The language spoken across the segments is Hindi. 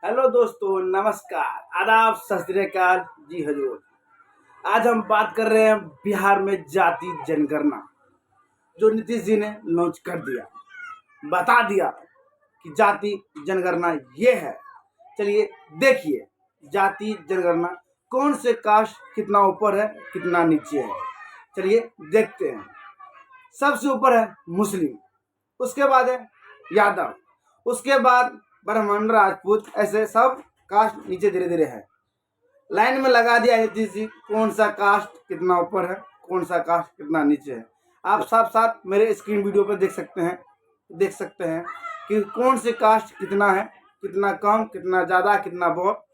हेलो दोस्तों, नमस्कार, आदाब, सत श्री अकाल, जी हजूर। आज हम बात कर रहे हैं बिहार में जाति जनगणना जो नीतीश जी ने लॉन्च कर दिया, बता दिया कि जाति जनगणना ये है। चलिए देखिए जाति जनगणना कौन से कास्ट कितना ऊपर है कितना नीचे है। चलिए देखते हैं। सबसे ऊपर है मुस्लिम, उसके बाद है यादव, उसके बाद ब्राह्मण, राजपूत, ऐसे सब कास्ट नीचे धीरे धीरे है। लाइन में लगा दिया नीतीश जी कौन सा कास्ट कितना ऊपर है, कौन सा कास्ट कितना नीचे है। आप साथ साथ मेरे स्क्रीन वीडियो पर देख सकते हैं कि कौन से कास्ट कितना है, कितना कम, कितना ज़्यादा, कितना बहुत,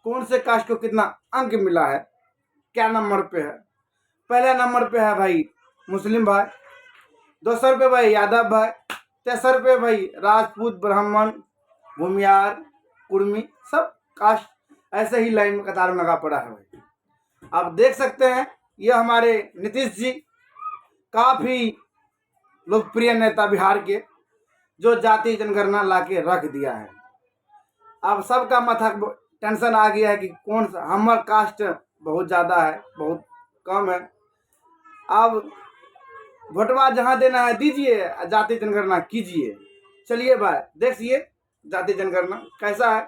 कौन से कास्ट को कितना अंक मिला है, क्या नंबर पे है। पहले नंबर पे है भाई मुस्लिम भाई, 200 रुपये भाई यादव भाई, 300 रुपये भाई राजपूत, ब्राह्मण, भूमियार, कुर्मी, सब कास्ट ऐसे ही लाइन में कतार में लगा पड़ा है भाई। आप देख सकते हैं ये हमारे नीतीश जी काफ़ी लोकप्रिय नेता बिहार के, जो जाति जनगणना ला के रख दिया है। अब सबका माथा टेंशन आ गया है कि कौन सा हमारा कास्ट बहुत ज़्यादा है, बहुत कम है। अब वोटवा जहाँ देना है दीजिए, जाति जनगणना कीजिए। चलिए भाई देखिए जाति जनगणना कैसा है,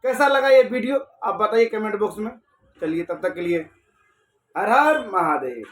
कैसा लगा ये वीडियो आप बताइए कमेंट बॉक्स में। चलिए तब तक के लिए हर हर महादेव।